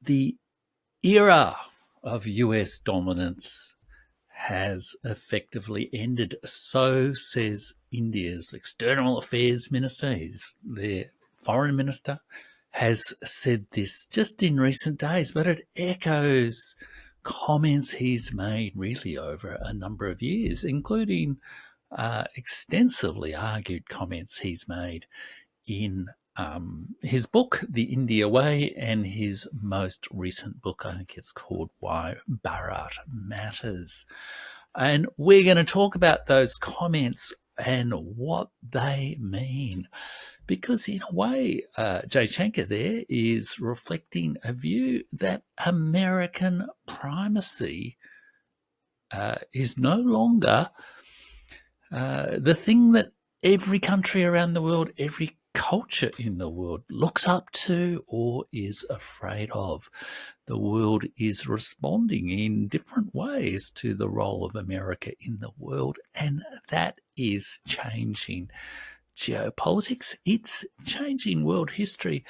The era of US dominance has effectively ended. So says India's external affairs minister. He's their foreign minister, has said this just in recent days, but it echoes comments he's made really over a number of years, including extensively argued comments he's made in his book, The India Way, and his most recent book, I think it's called Why Bharat Matters. And we're going to talk about those comments and what they mean. Because in a way, Jaishankar there is reflecting a view that American primacy is no longer the thing that every country around the world, every culture in the world looks up to or is afraid of. The world is responding in different ways to the role of America in the world, and that is changing geopolitics. It's changing world history,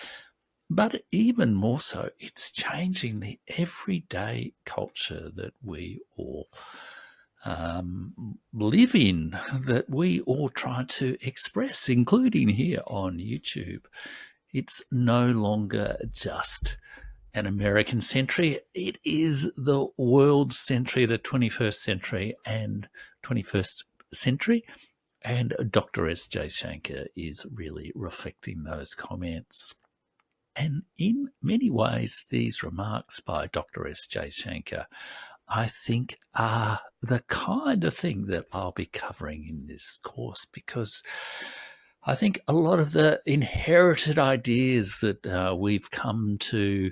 but even more so, it's changing the everyday culture that we all live in, that we all try to express, including here on YouTube. It's no longer just an American century. It is the world century, the 21st century and 21st century. And Dr. S. Jaishankar is really reflecting those comments. And in many ways, these remarks by Dr. S. Jaishankar, I think, are the kind of thing that I'll be covering in this course, because I think a lot of the inherited ideas that we've come to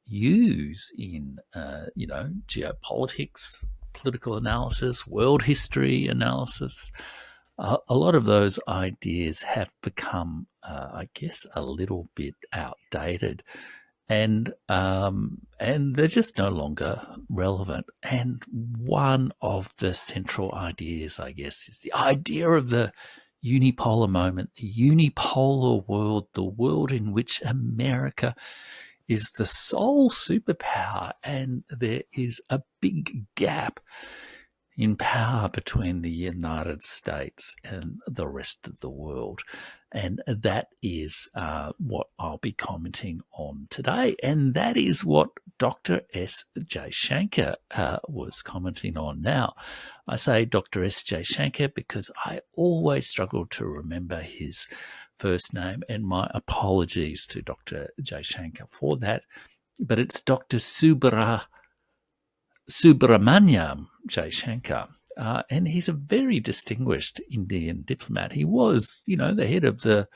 use in, geopolitics, political analysis, world history analysis, a lot of those ideas have become, I guess, a little bit outdated. And they're just no longer relevant. And one of the central ideas, I guess, is the idea of the unipolar moment, the unipolar world, the world in which America is the sole superpower, and there is a big gap in power between the United States and the rest of the world. And that is what I'll be commenting on today. And that is what Dr. S. Jaishankar was commenting on. Now, I say Dr. S. Jaishankar because I always struggle to remember his first name, and my apologies to Dr. Jaishankar for that. But it's Dr. Subramaniam Jaishankar, and he's a very distinguished Indian diplomat. He was, the head of the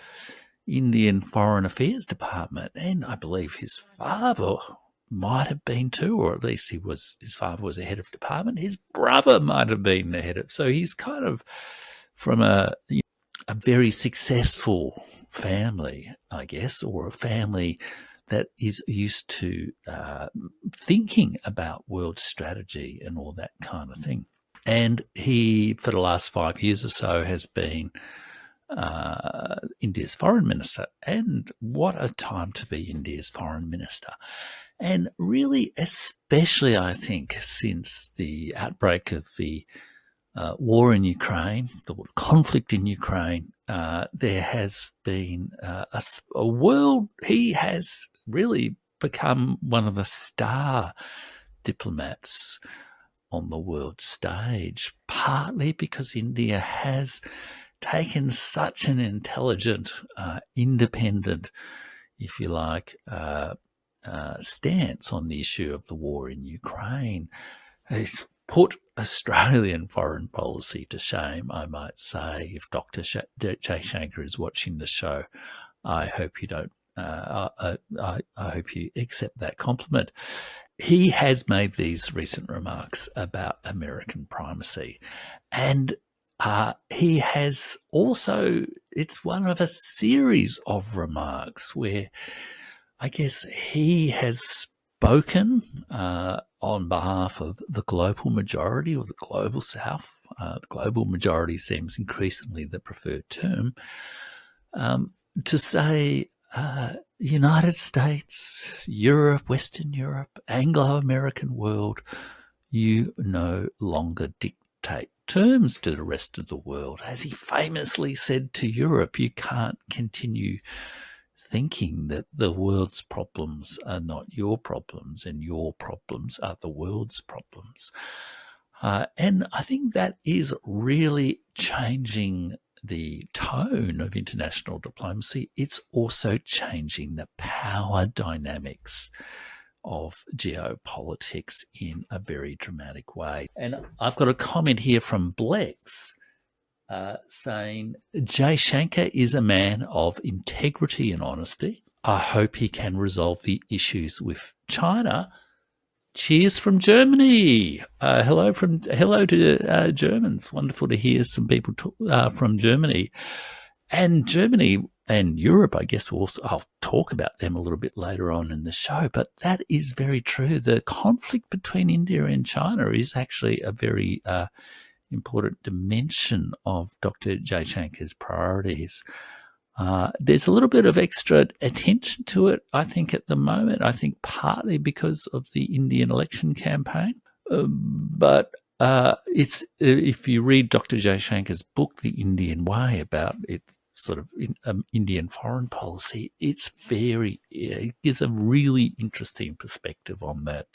Indian Foreign Affairs Department, and I believe his father might have been too, or at least his father was a head of department. His brother might have been the head of, so he's kind of from a very successful family, I guess, or a family that is used to thinking about world strategy and all that kind of thing. And he, for the last 5 years or so, has been India's foreign minister. And what a time to be India's foreign minister. And really, especially, I think, since the outbreak of the war in Ukraine, the conflict in Ukraine, there has been a world. He has really become one of the star diplomats on the world stage, partly because India has taken such an intelligent, independent, if you like, stance on the issue of the war in Ukraine. It's put Australian foreign policy to shame, I might say. If Dr. Jaishankar is watching the show, I hope you don't. I hope you accept that compliment. He has made these recent remarks about American primacy, and he has also, it's one of a series of remarks where I guess he has spoken on behalf of the global majority or the global south. The global majority seems increasingly the preferred term, to say United States, Europe, Western Europe, Anglo-American world, you no longer dictate terms to the rest of the world. As he famously said to Europe, you can't continue thinking that the world's problems are not your problems and your problems are the world's problems. And I think that is really changing the tone of international diplomacy. It's also changing the power dynamics of geopolitics in a very dramatic way. And I've got a comment here from Blex saying, Jaishankar is a man of integrity and honesty. I hope he can resolve the issues with China. Cheers from Germany. Hello to Germans. Wonderful to hear some people from Germany. And Germany and Europe, I guess I'll talk about them a little bit later on in the show, but that is very true. The conflict between India and China is actually a very important dimension of Dr. Jaishankar's priorities. There's a little bit of extra attention to it, I think, at the moment. I think partly because of the Indian election campaign. But it's if you read Dr. Jaishankar's book, The Indian Way, about its sort of Indian foreign policy, it gives a really interesting perspective on that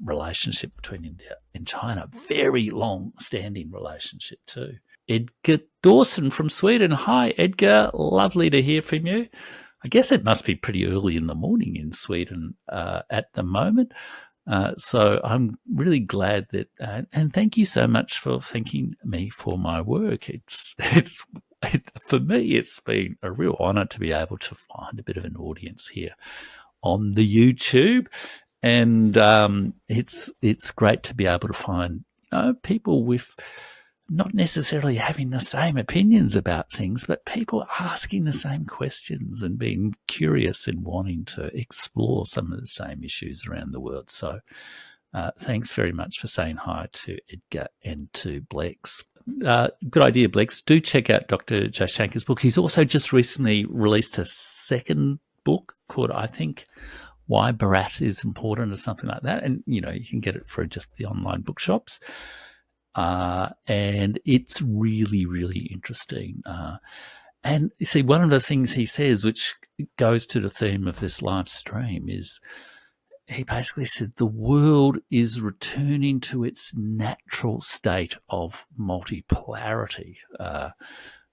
relationship between India and China. Very long-standing relationship too. Edgar Dawson from Sweden. Hi, Edgar. Lovely to hear from you. I guess it must be pretty early in the morning in Sweden at the moment. So I'm really glad that, and thank you so much for thanking me for my work. For me, it's been a real honour to be able to find a bit of an audience here on the YouTube, and it's great to be able to find people with not necessarily having the same opinions about things, but people asking the same questions and being curious and wanting to explore some of the same issues around the world. So thanks very much for saying hi to Edgar and to Blex. Good idea, Blex. Do check out Dr. Jaishankar's book. He's also just recently released a second book called, I think, Why Bharat is Important, or something like that. And, you can get it for just the online bookshops. And it's really, really interesting. And you see, one of the things he says, which goes to the theme of this live stream, is he basically said the world is returning to its natural state of multipolarity.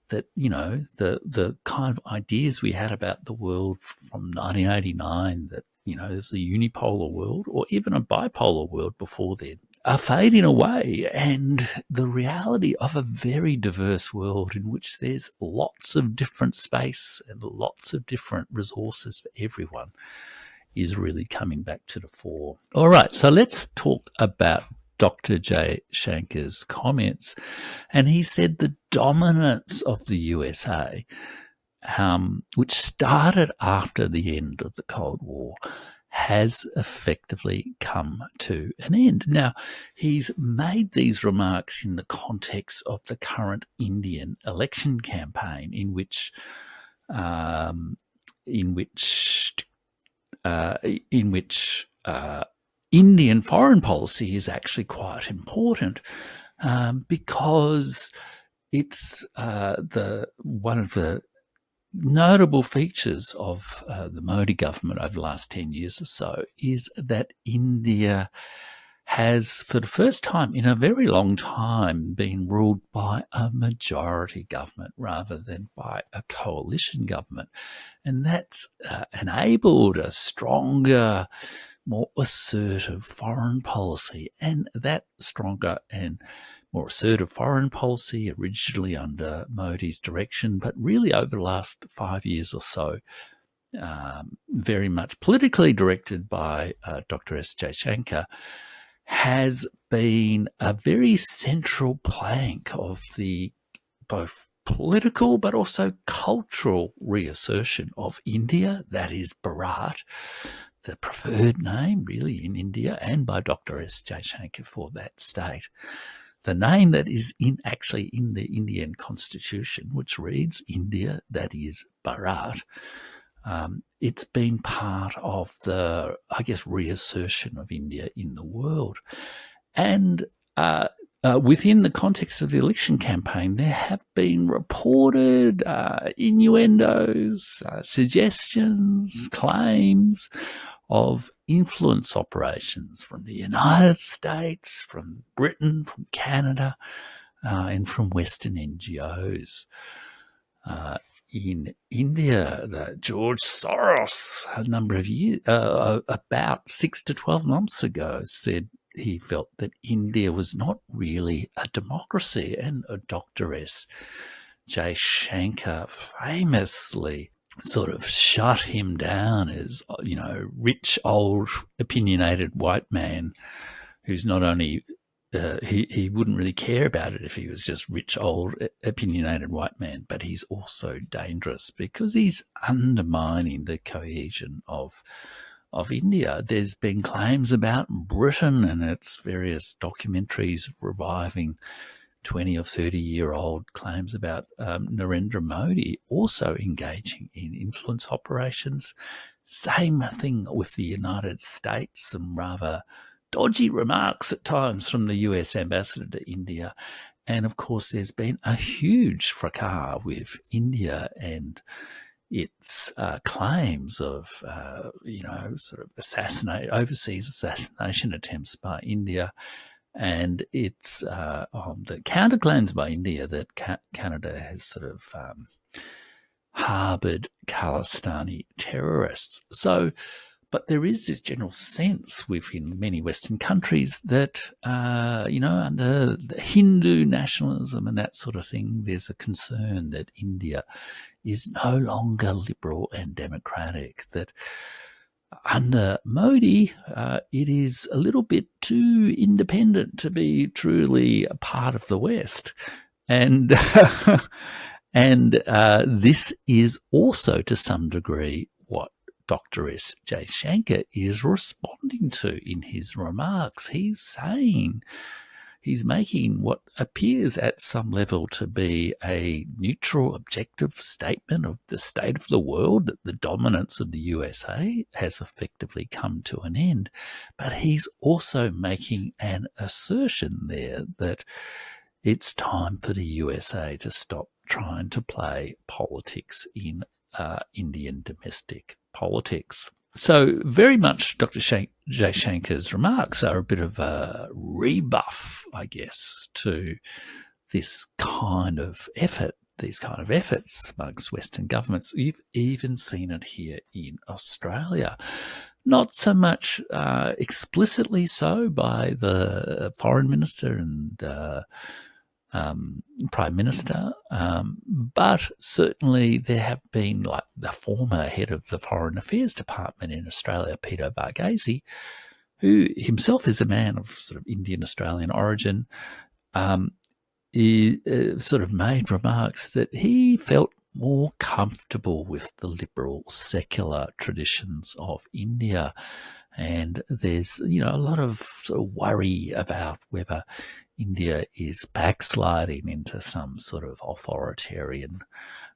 That, the kind of ideas we had about the world from 1989, that, there's a unipolar world or even a bipolar world before then, are fading away, and the reality of a very diverse world in which there's lots of different space and lots of different resources for everyone is really coming back to the fore. All right, so let's talk about Dr. Jaishankar's comments. And he said the dominance of the USA, which started after the end of the Cold War, has effectively come to an end. Now, he's made these remarks in the context of the current Indian election campaign, in which Indian foreign policy is actually quite important, because it's one of the notable features of the Modi government over the last 10 years or so is that India has, for the first time in a very long time, been ruled by a majority government rather than by a coalition government. And that's enabled a stronger, more assertive foreign policy. And that stronger and more assertive foreign policy, originally under Modi's direction, but really over the last 5 years or so, very much politically directed by Dr. S. Jaishankar, has been a very central plank of the both political but also cultural reassertion of India, that is Bharat, the preferred name really in India, and by Dr. S. Jaishankar for that state. name that is actually in the Indian constitution, which reads India, that is Bharat. It's been part of the, I guess, reassertion of India in the world. And within the context of the election campaign, there have been reported innuendos, suggestions, claims of influence operations from the United States, from Britain, from Canada, and from Western NGOs. In India, George Soros, a number of years, about 6 to 12 months ago, said he felt that India was not really a democracy, and Dr. S. Jaishankar famously sort of shut him down as, rich, old, opinionated white man who's not only he wouldn't really care about it if he was just rich, old, opinionated white man, but he's also dangerous because he's undermining the cohesion of India. There's been claims about Britain and its various documentaries reviving 20 or 30-year-old claims about Narendra Modi also engaging in influence operations. Same thing with the United States, some rather dodgy remarks at times from the US ambassador to India. And of course, there's been a huge fracas with India and its claims of, sort of overseas assassination attempts by India, and it's the counterclaims by India that Canada has sort of harboured Khalistani terrorists. So, but there is this general sense within many Western countries that, under the Hindu nationalism and that sort of thing, there's a concern that India is no longer liberal and democratic, that under Modi, it is a little bit too independent to be truly a part of the West. And this is also, to some degree, what Dr. S. Jaishankar is responding to in his remarks. He's saying, he's making what appears at some level to be a neutral, objective statement of the state of the world, that the dominance of the USA has effectively come to an end. But he's also making an assertion there that it's time for the USA to stop trying to play politics in Indian domestic politics. So very much Dr. Jaishankar's remarks are a bit of a rebuff, I guess, to this kind of effort, these kind of efforts amongst Western governments. You've even seen it here in Australia. Not so much explicitly so by the Foreign Minister and Prime Minister, but certainly there have been, like the former head of the Foreign Affairs Department in Australia, Peter Varghese, who himself is a man of sort of Indian Australian origin, he sort of made remarks that he felt more comfortable with the liberal secular traditions of India. And there's, a lot of sort of worry about whether India is backsliding into some sort of authoritarian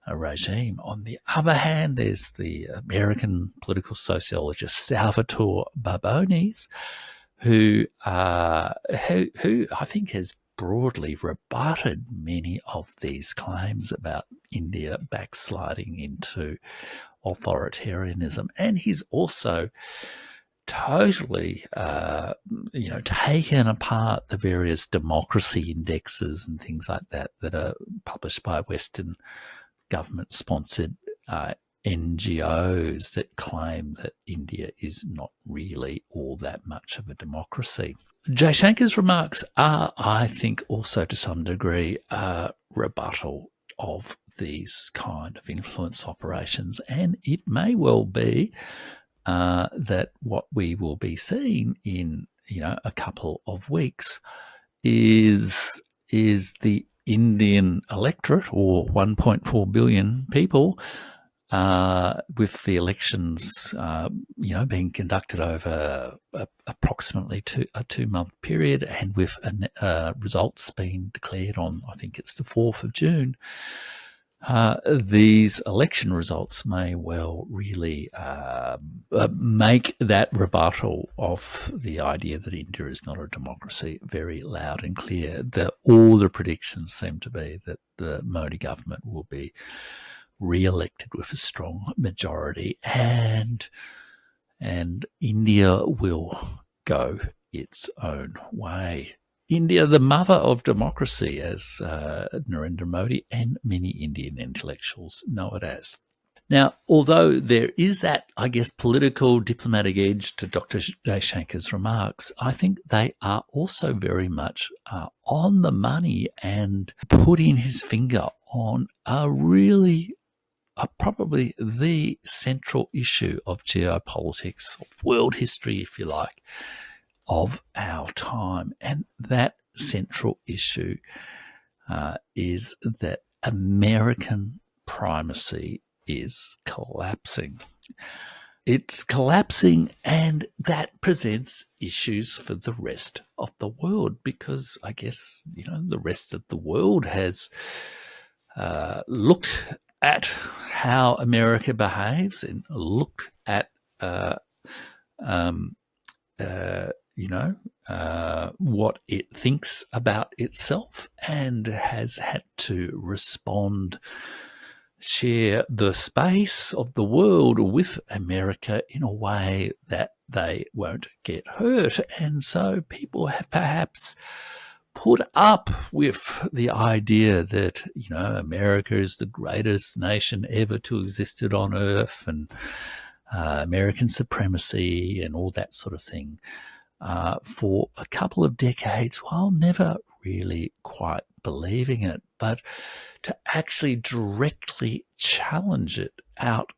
regime. On the other hand, there's the American political sociologist Salvatore Barbones, who I think has broadly rebutted many of these claims about India backsliding into authoritarianism. And he's also totally, taken apart the various democracy indexes and things like that that are published by Western government-sponsored NGOs that claim that India is not really all that much of a democracy. Jaishankar's remarks are, I think, also to some degree a rebuttal of these kind of influence operations, and it may well be that what we will be seeing in a couple of weeks is the Indian electorate, or 1.4 billion people, with the elections, being conducted over approximately a 2-month period, and with results being declared on, I think it's the 4th of June, these election results may well really make that rebuttal of the idea that India is not a democracy very loud and clear. All the predictions seem to be that the Modi government will be re-elected with a strong majority, and India will go its own way. India, the mother of democracy, as Narendra Modi and many Indian intellectuals know it as. Now, although there is that, I guess, political diplomatic edge to Dr. Jaishankar's remarks, I think they are also very much on the money and putting his finger on probably the central issue of geopolitics, of world history, if you like, of our time. And that central issue is that American primacy is collapsing. It's collapsing, and that presents issues for the rest of the world, because I guess, the rest of the world has looked at how America behaves and looked at what it thinks about itself, and has had to respond, share the space of the world with America in a way that they won't get hurt. And so people have perhaps put up with the idea that, America is the greatest nation ever to existed on Earth, and American supremacy and all that sort of thing for a couple of decades, while never really quite believing it. But to actually directly challenge it out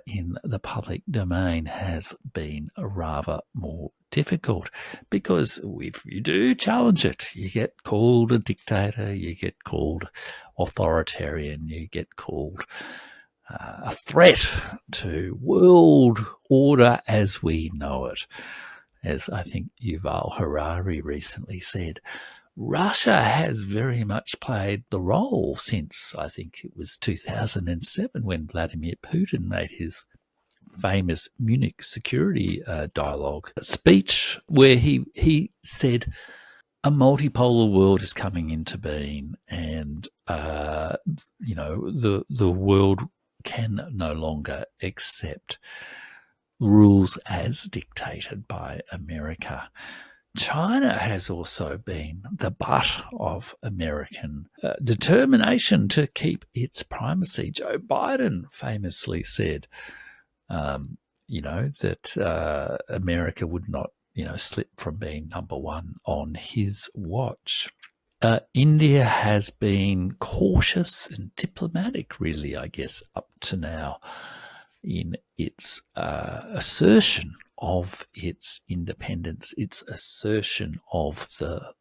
in the public domain has been rather more difficult, because if you do challenge it, you get called a dictator, you get called authoritarian, you get called a threat to world order as we know it. As I think Yuval Harari recently said, Russia has very much played the role since, I think it was 2007, when Vladimir Putin made his famous Munich security dialogue speech, where he said a multipolar world is coming into being, and the world can no longer accept rules as dictated by America. China has also been the butt of American determination to keep its primacy. Joe Biden famously said, that America would not, slip from being number one on his watch. India has been cautious and diplomatic, really, I guess, up to now, in its assertion of its independence, its assertion of the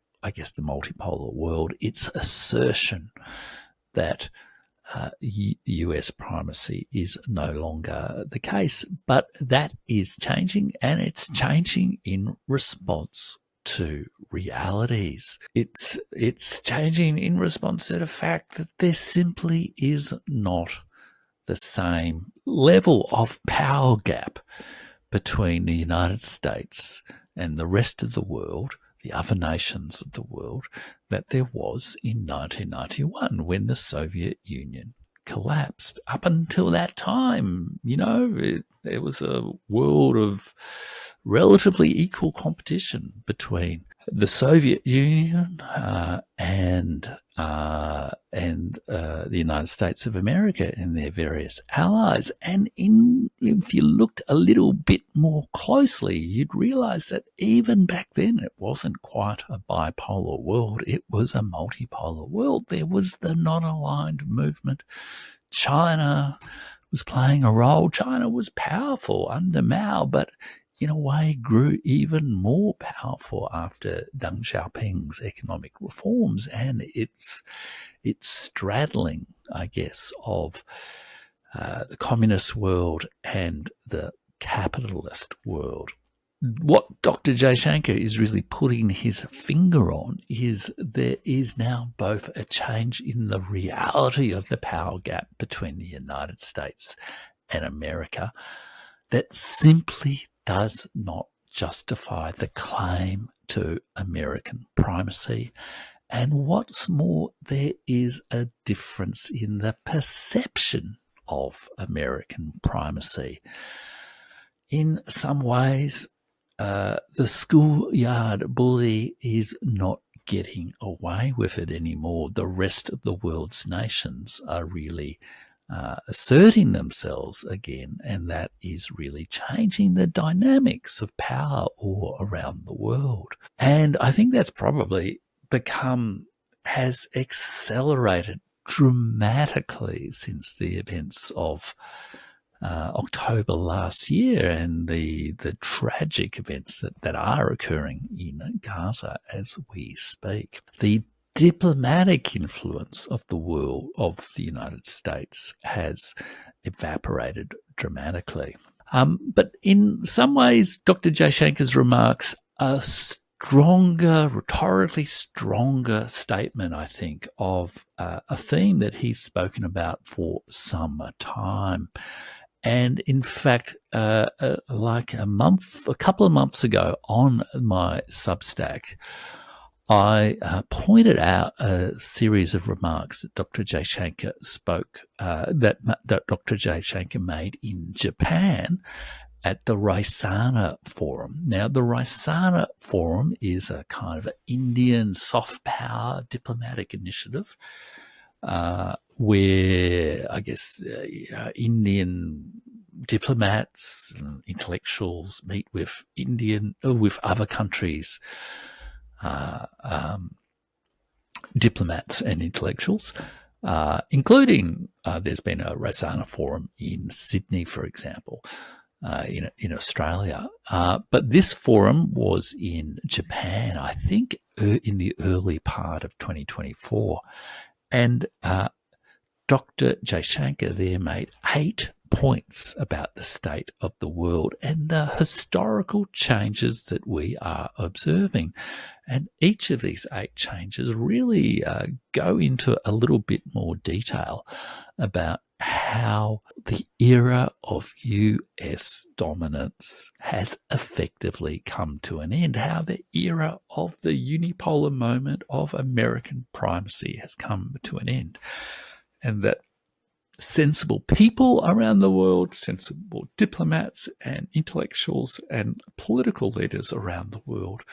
multipolar world, its assertion that US primacy is no longer the case. But that is changing, and it's changing in response to realities. It's changing in response to the fact that there simply is not the same level of power gap between the United States and the rest of the world, the other nations of the world, that there was in 1991 when the Soviet Union collapsed. Up until that time, there was a world of relatively equal competition between the Soviet Union and the United States of America and their various allies. And if you looked a little bit more closely, you'd realize that even back then it wasn't quite a bipolar world. It was a multipolar world. There was the non-aligned movement. China was playing a role. China was powerful under Mao, but in a way grew even more powerful after Deng Xiaoping's economic reforms, and its straddling, I guess, of the communist world and the capitalist world. What Dr. Jaishankar is really putting his finger on is there is now both a change in the reality of the power gap between the United States and America that simply does not justify the claim to American primacy. And what's more, there is a difference in the perception of American primacy. In some ways, the schoolyard bully is not getting away with it anymore. The rest of the world's nations are really asserting themselves again, and that is really changing the dynamics of power all around the world. And I think that's probably has accelerated dramatically since the events of October last year and the tragic events that are occurring in Gaza as we speak. The diplomatic influence of the world, of the United States, has evaporated dramatically. But in some ways, Dr. Jaishankar's remarks are rhetorically stronger statement, I think, of a theme that he's spoken about for some time. And in fact, like a couple of months ago on my Substack, I pointed out a series of remarks that Dr. Jaishankar that Dr. Jaishankar made in Japan at the Raisana Forum. Now, the Raisana Forum is a kind of an Indian soft power diplomatic initiative where I guess Indian diplomats and intellectuals meet with other countries' diplomats and intellectuals, including there's been a Raisana Forum in Sydney, for example, in Australia. But this forum was in Japan, I think, in the early part of 2024. And Dr. Jaishankar there made 8 points about the state of the world and the historical changes that we are observing. And each of these 8 changes really go into a little bit more detail about how the era of US dominance has effectively come to an end, how the era of the unipolar moment of American primacy has come to an end, and that sensible people around the world, sensible diplomats and intellectuals and political leaders around the world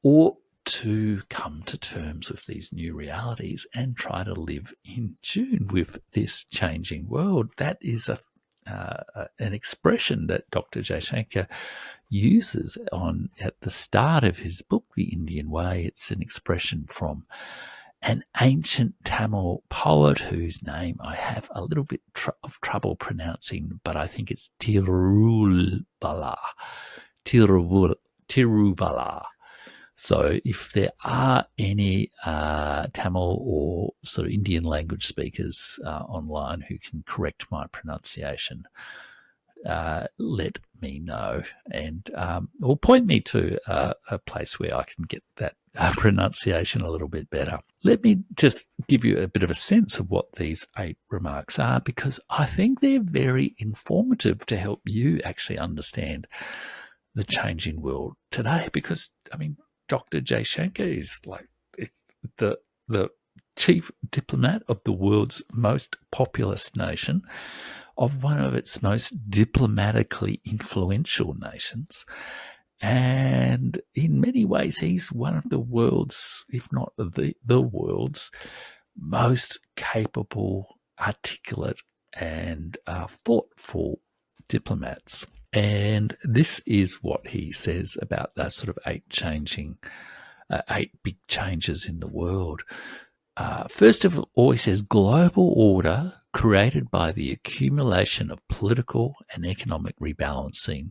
ought to come to terms with these new realities and try to live in tune with this changing world. That is an expression that Dr. Jaishankar uses at the start of his book, The Indian Way. It's an expression from an ancient Tamil poet whose name I have a little bit of trouble pronouncing, but I think it's Tiruvalla. So if there are any Tamil or sort of Indian language speakers online who can correct my pronunciation, let me know, and or point me to a place where I can get that pronunciation a little bit better. Let me just give you a bit of a sense of what these 8 remarks are, because I think they're very informative to help you actually understand the changing world today. Because, I mean, Dr. Jaishankar is like the chief diplomat of the world's most populous nation, of one of its most diplomatically influential nations. And in many ways, he's one of the world's, if not the world's, most capable, articulate, and thoughtful diplomats. And this is what he says about that sort of 8 big changes in the world. First of all, he says, global order created by the accumulation of political and economic rebalancing,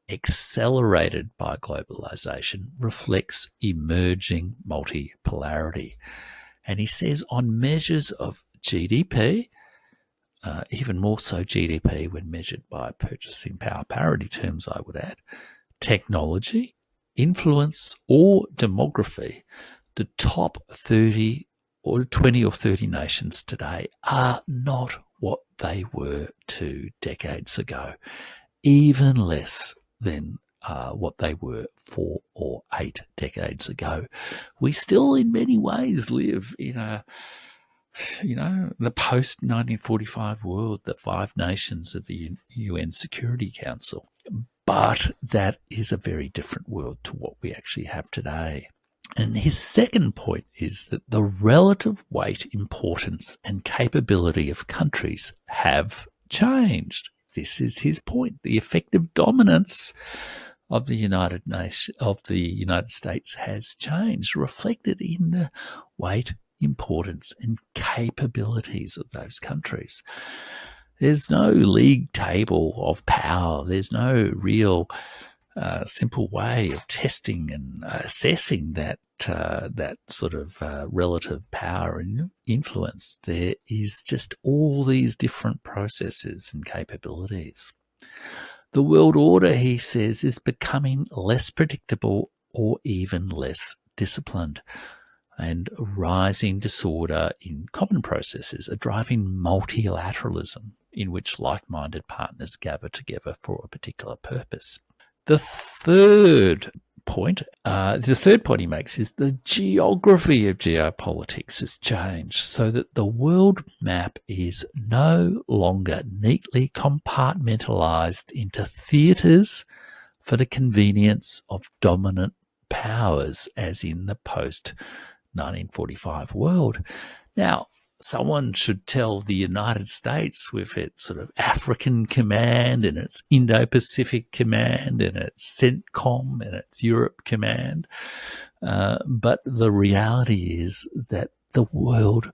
accelerated by globalization, reflects emerging multipolarity. And he says on measures of GDP, even more so GDP when measured by purchasing power parity terms, I would add, technology, influence, or demography, the top 30 or 20 or 30 nations today are not what they were 2 decades ago, even less than what they were 4 or 8 decades ago. We still, in many ways, live in the post-1945 world, the 5 nations of the UN Security Council. But that is a very different world to what we actually have today. And his second point is that the relative weight, importance, and capability of countries have changed. This is his point. The effective dominance of the United States has changed, reflected in the weight, importance, and capabilities of those countries. There's no league table of power. There's no real simple way of testing and assessing that sort of relative power and influence. There is just all these different processes and capabilities. The world order, he says, is becoming less predictable or even less disciplined, and rising disorder in common processes are driving multilateralism in which like-minded partners gather together for a particular purpose. The third point he makes is the geography of geopolitics has changed so that the world map is no longer neatly compartmentalized into theatres for the convenience of dominant powers, as in the post-1945 world. Now, someone should tell the United States with its sort of African command and its Indo-Pacific command and its CENTCOM and its Europe command. But the reality is that the world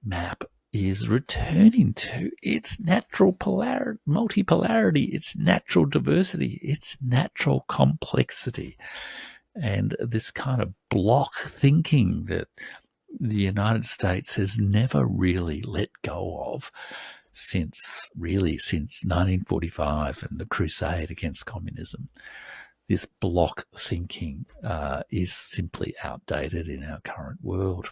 map is returning to its natural multipolarity, its natural diversity, its natural complexity. And this kind of block thinking that the United States has never really let go of since 1945 and the crusade against communism. This block thinking is simply outdated in our current world.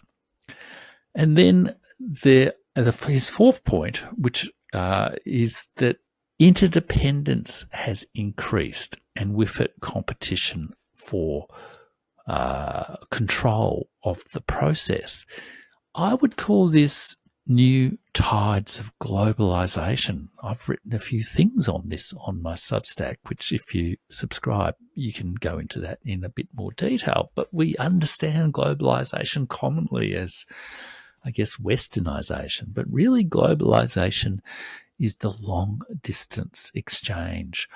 And then his fourth point, which is that interdependence has increased, and with it competition for control of the process. I would call this new tides of globalization. I've written a few things on this on my Substack, which if you subscribe, you can go into that in a bit more detail. But we understand globalization commonly as, I guess, westernization. But really globalization is the long distance exchange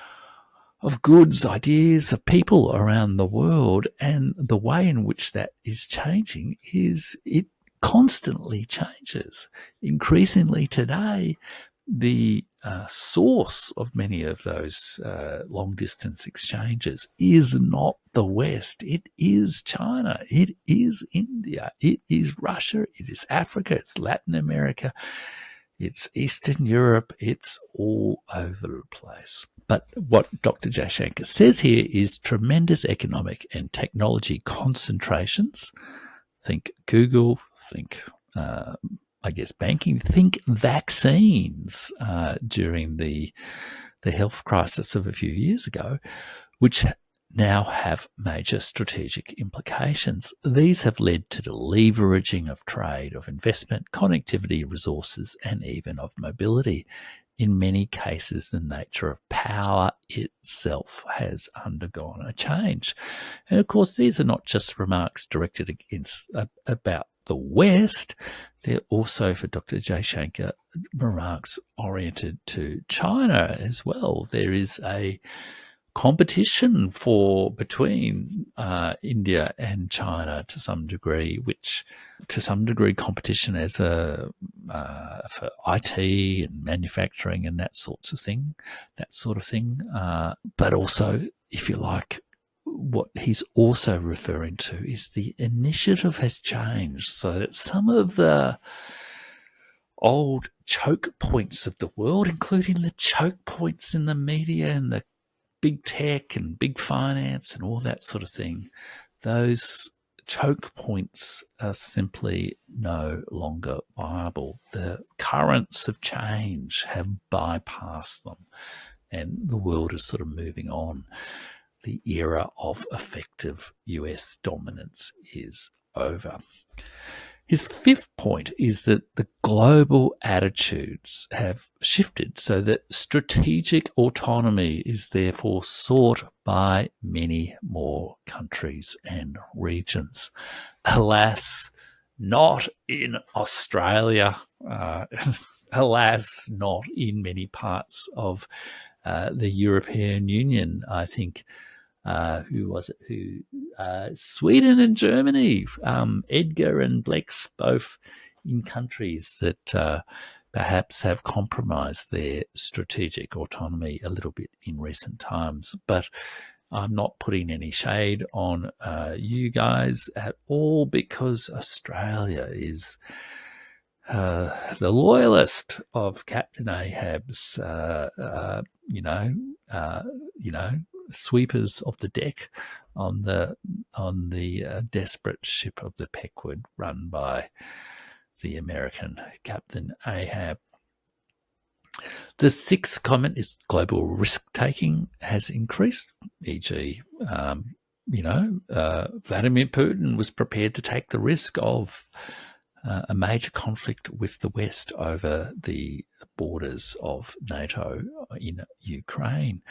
of goods, ideas, of people around the world. And the way in which that is changing is it constantly changes. Increasingly today, the source of many of those long-distance exchanges is not the West. It is China. It is India. It is Russia. It is Africa. It's Latin America. It's Eastern Europe. It's all over the place. But what Dr. Jaishankar says here is tremendous economic and technology concentrations. Think Google, think, I guess, banking, think vaccines during the health crisis of a few years ago, which now have major strategic implications. These have led to the leveraging of trade, of investment, connectivity, resources, and even of mobility. In many cases, the nature of power itself has undergone a change. And of course, these are not just remarks directed against about the West. They're also, for Dr. Jaishankar, remarks oriented to China as well. There is a competition between India and China to some degree, which to some degree competition as for IT and manufacturing and that sort of thing. But also, if you like, what he's also referring to is the initiative has changed so that some of the old choke points of the world, including the choke points in the media and the big tech and big finance and all that sort of thing, those choke points are simply no longer viable. The currents of change have bypassed them, and the world is sort of moving on. The era of effective US dominance is over. His fifth point is that the global attitudes have shifted so that strategic autonomy is therefore sought by many more countries and regions. Alas, not in Australia. Alas, not in many parts of the European Union. I think Sweden and Germany, Edgar and Blex, both in countries that perhaps have compromised their strategic autonomy a little bit in recent times. But I'm not putting any shade on you guys at all, because Australia is the loyalist of Captain Ahab's, sweepers of the deck on the desperate ship of the Pequod, run by the American Captain Ahab. The sixth comment is global risk-taking has increased, e.g., Vladimir Putin was prepared to take the risk of a major conflict with the West over the borders of NATO in Ukraine.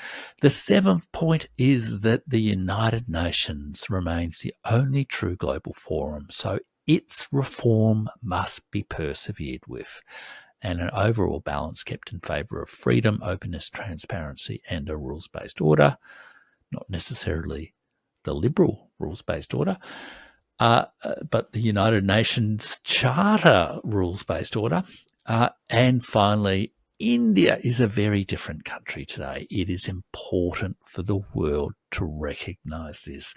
The seventh point is that the United Nations remains the only true global forum, so its reform must be persevered with, and an overall balance kept in favour of freedom, openness, transparency, and a rules-based order, not necessarily the liberal rules-based order, but the United Nations Charter rules-based order. And finally, India is a very different country today. It is important for the world to recognise this.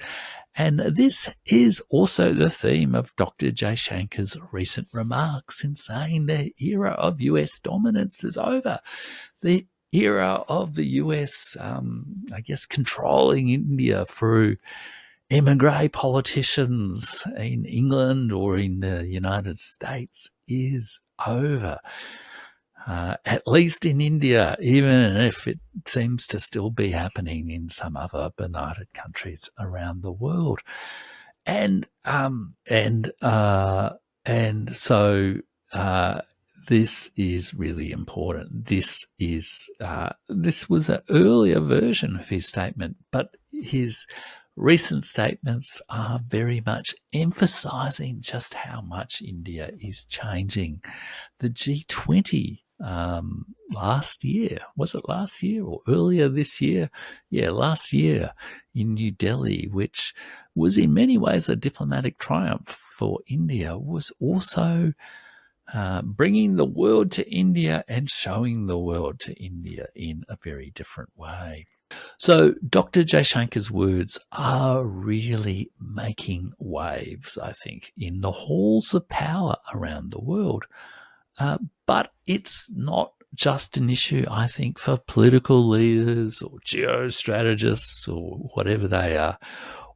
And this is also the theme of Dr. Jaishankar's recent remarks in saying the era of US dominance is over. The era of the US, controlling India through emigre politicians in England or in the United States is over. At least in India, even if it seems to still be happening in some other benighted countries around the world. And so this is really important. This was an earlier version of his statement, but his recent statements are very much emphasizing just how much India is changing. The G20 last year, was it last year or earlier this year? Yeah, last year in New Delhi, which was in many ways a diplomatic triumph for India, was also bringing the world to India and showing the world to India in a very different way. So Dr. Jaishankar's words are really making waves, I think, in the halls of power around the world. But it's not just an issue, I think, for political leaders or geostrategists or whatever they are,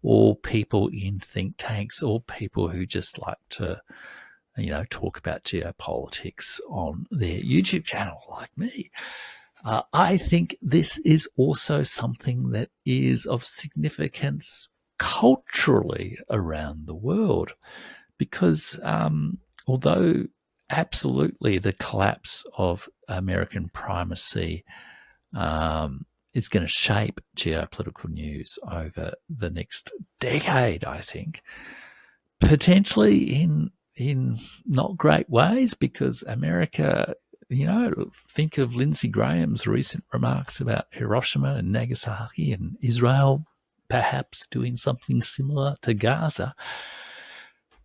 or people in think tanks, or people who just like to, talk about geopolitics on their YouTube channel like me. I think this is also something that is of significance culturally around the world, because although absolutely the collapse of American primacy is going to shape geopolitical news over the next decade, I think, potentially in not great ways, because America, think of Lindsey Graham's recent remarks about Hiroshima and Nagasaki, and Israel perhaps doing something similar to Gaza.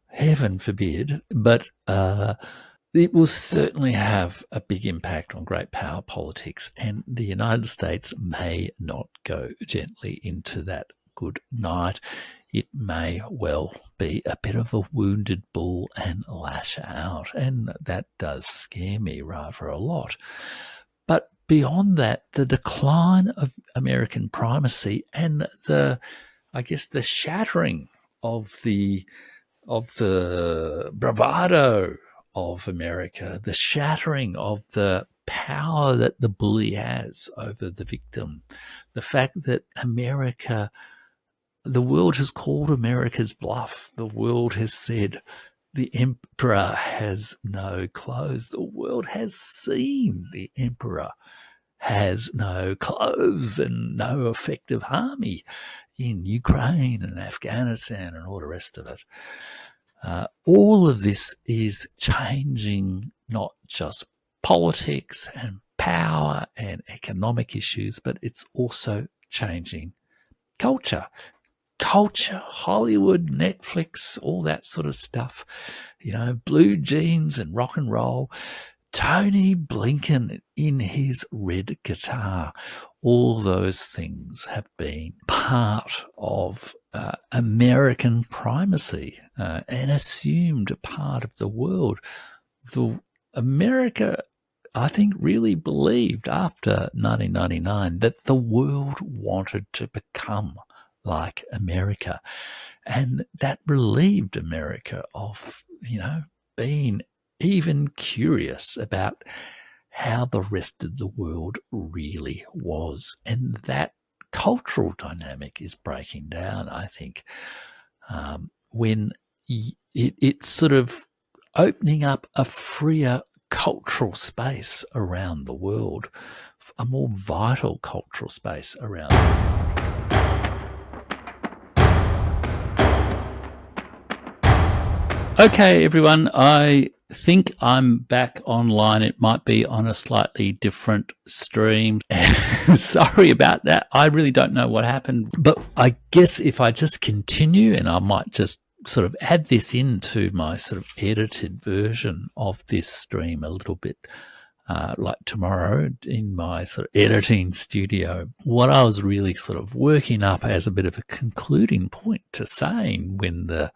Heaven forbid, but it will certainly have a big impact on great power politics, and the United States may not go gently into that good night. it may well be a bit of a wounded bull and lash out. And that does scare me rather a lot. But beyond that, the decline of American primacy and the shattering of the bravado of America, the shattering of the power that the bully has over the victim, the fact that the world has called America's bluff. The world has said the emperor has no clothes. The world has seen the emperor has no clothes and no effective army in Ukraine and Afghanistan and all the rest of it. All of this is changing not just politics and power and economic issues, but it's also changing culture. Hollywood, Netflix, all that sort of stuff, blue jeans and rock and roll. Tony Blinken in his red guitar. All those things have been part of American primacy, an assumed part of the world. America, I think, really believed after 1999 that the world wanted to become like America. And that relieved America of, being even curious about how the rest of the world really was. And that cultural dynamic is breaking down, I think, when it's sort of opening up a freer cultural space around the world, a more vital cultural space around the world. Okay, everyone, I think I'm back online. It might be on a slightly different stream. Sorry about that. I really don't know what happened. But I guess if I just continue, and I might just sort of add this into my sort of edited version of this stream a little bit, like tomorrow in my sort of editing studio, what I was really sort of working up as a bit of a concluding point to saying when the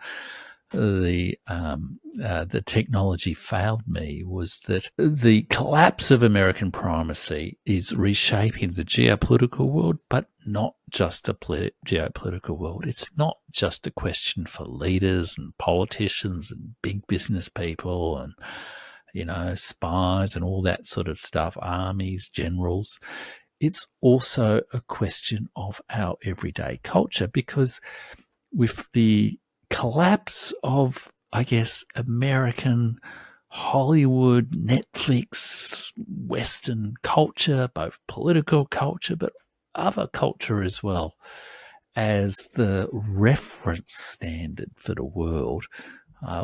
technology failed me was that the collapse of American primacy is reshaping the geopolitical world, but not just a geopolitical world. It's not just a question for leaders and politicians and big business people and, spies and all that sort of stuff, armies, generals. It's also a question of our everyday culture, because with the collapse of, I guess, American Hollywood, Netflix, Western culture, both political culture, but other culture as well, as the reference standard for the world,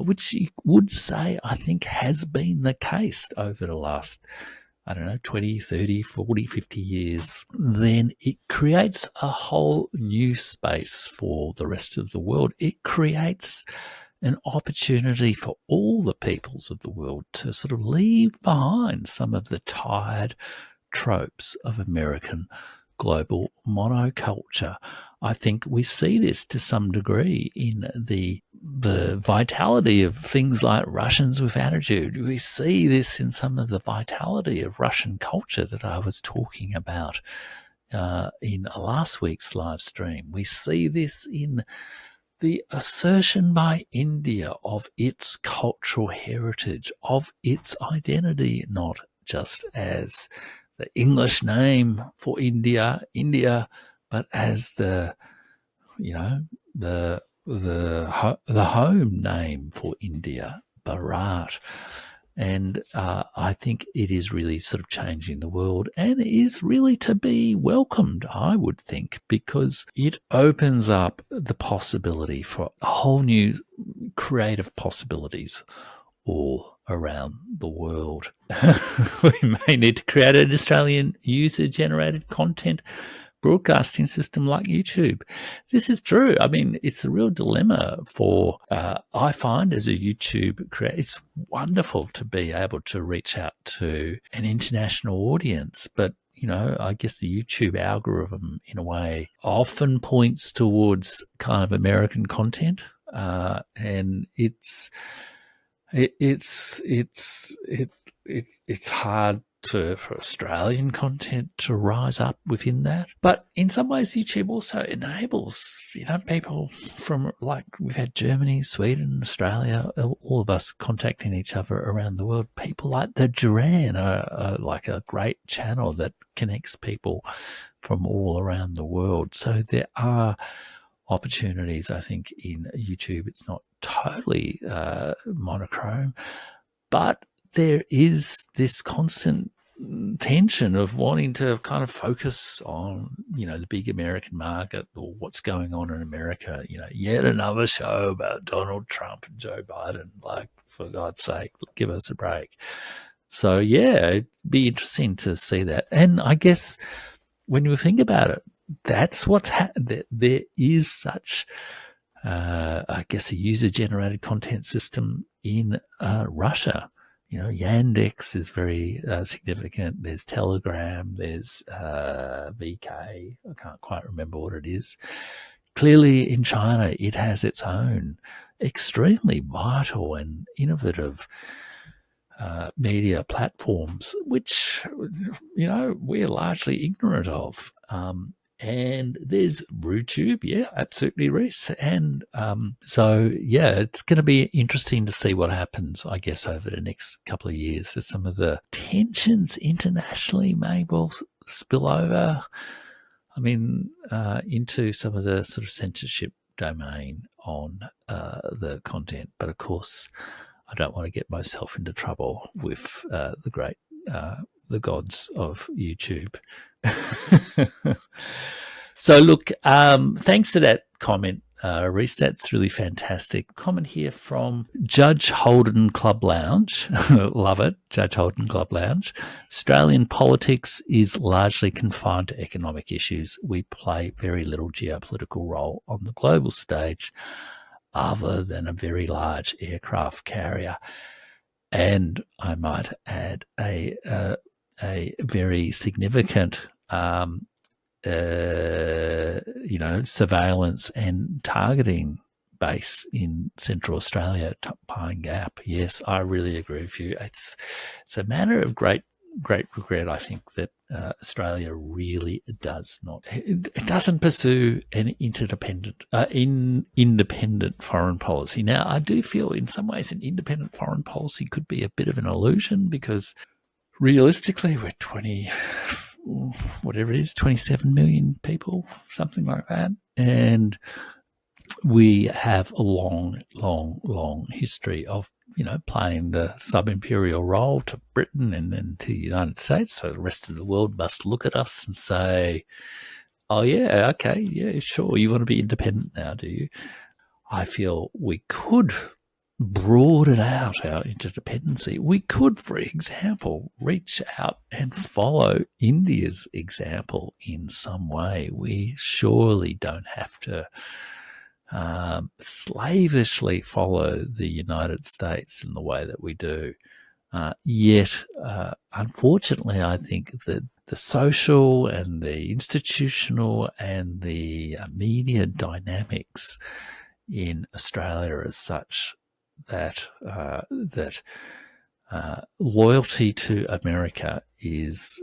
which you would say, I think, has been the case over the last, 20, 30, 40, 50 years, then it creates a whole new space for the rest of the world. It creates an opportunity for all the peoples of the world to sort of leave behind some of the tired tropes of American global monoculture. I think we see this to some degree in the vitality of things like Russians with attitude. We see this in some of the vitality of Russian culture that I was talking about in last week's live stream. We see this in the assertion by India of its cultural heritage, of its identity, not just as the English name for India, but as the home name for India, Bharat. And I think it is really sort of changing the world, and it is really to be welcomed, I would think, because it opens up the possibility for a whole new creative possibilities all around the world. We may need to create an Australian user-generated content broadcasting system like YouTube. This is true. I mean, it's a real dilemma for, I find as a YouTube creator, it's wonderful to be able to reach out to an international audience, but I guess the YouTube algorithm, in a way, often points towards kind of American content, and it's hard for Australian content to rise up within that. But in some ways, YouTube also enables, people from, like, we've had Germany, Sweden, Australia, all of us contacting each other around the world. People like the Duran are like a great channel that connects people from all around the world. So there are opportunities, I think, in YouTube. It's not totally monochrome, but there is this constant tension of wanting to kind of focus on, the big American market or what's going on in America. Yet another show about Donald Trump and Joe Biden. Like, for God's sake, give us a break. So, yeah, it'd be interesting to see that. And I guess when you think about it, that's what's there is such, I guess, a user-generated content system in Russia. Yandex is very significant. There's Telegram. There's VK. I can't quite remember what it is. Clearly, in China, it has its own extremely vital and innovative media platforms, which, we're largely ignorant of. And there's YouTube, yeah, absolutely, Reese. And so, yeah, it's going to be interesting to see what happens, I guess, over the next couple of years as some of the tensions internationally may well spill over, into some of the sort of censorship domain on the content. But, of course, I don't want to get myself into trouble with the gods of YouTube. So, look, thanks for that comment, Reese. That's really fantastic. Comment here from Judge Holden Club Lounge. Love it, Judge Holden Club Lounge. Australian politics is largely confined to economic issues. We play very little geopolitical role on the global stage other than a very large aircraft carrier. And I might add a very significant surveillance and targeting base in Central Australia, Pine Gap. Yes, I really agree with you. It's a matter of great regret, I think, that Australia really does not. It doesn't pursue an independent foreign policy. Now, I do feel in some ways an independent foreign policy could be a bit of an illusion, because realistically, we're 27 million people, something like that. And we have a long history of, playing the sub-imperial role to Britain and then to the United States. So the rest of the world must look at us and say, oh, yeah, okay, yeah, sure, you want to be independent now, do you? I feel we could broaden out our interdependency. We could, for example, reach out and follow India's example in some way. We surely don't have to slavishly follow the United States in the way that we do. Yet, unfortunately, I think that the social and the institutional and the media dynamics in Australia is such that loyalty to America is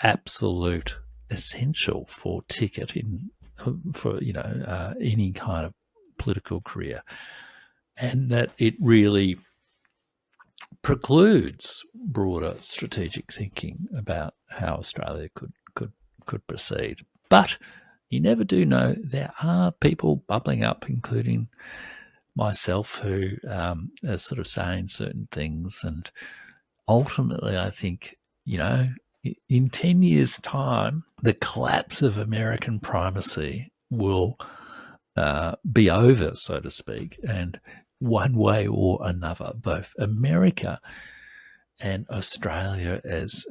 absolute essential for ticket for any kind of political career, and that it really precludes broader strategic thinking about how Australia could proceed. But you never do know. There are people bubbling up, including myself, who are sort of saying certain things. And ultimately, I think, in 10 years' time, the collapse of American primacy will be over, so to speak. And one way or another, both America and Australia, as,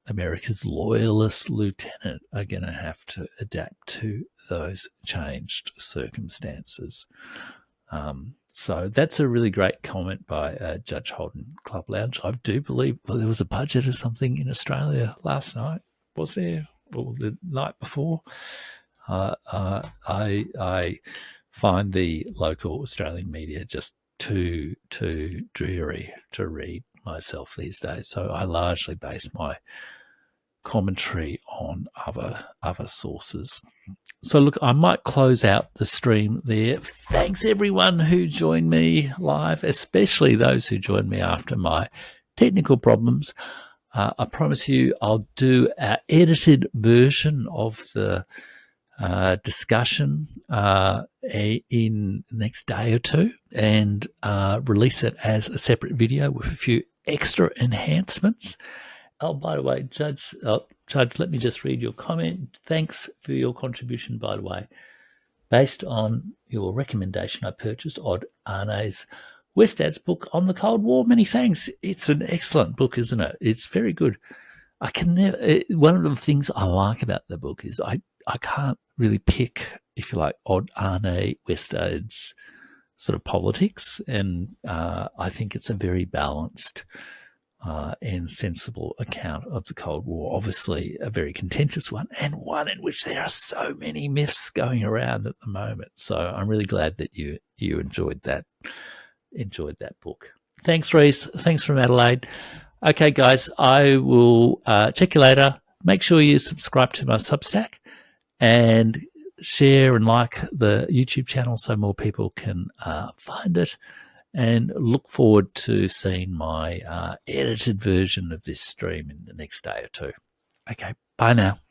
America's loyalist lieutenant, are going to have to adapt to those changed circumstances. So that's a really great comment by Judge Holden Club Lounge. I do believe there was a budget or something in Australia last night. Was there? Or the night before? I find the local Australian media just too dreary to read myself these days. So I largely base my commentary on other sources. So look, I might close out the stream there. Thanks everyone who joined me live, especially those who joined me after my technical problems. I promise you I'll do an edited version of the discussion in the next day or two and release it as a separate video with a few extra enhancements. Oh, by the way, Judge, let me just read your comment. Thanks for your contribution, by the way. Based on your recommendation, I purchased Odd Arne's Westad's book on the Cold War. Many thanks. It's an excellent book, isn't it? It's very good. I can never. One of the things I like about the book is I can't really pick, if you like, Odd Arne Westad's sort of politics, and I think it's a very balanced and sensible account of the Cold War. Obviously, a very contentious one, and one in which there are so many myths going around at the moment. So I'm really glad that you enjoyed that book. Thanks, Reese. Thanks from Adelaide. Okay, guys, I will check you later. Make sure you subscribe to my Substack and share and like the YouTube channel so more people can find it. And look forward to seeing my edited version of this stream in the next day or two. Okay, bye now.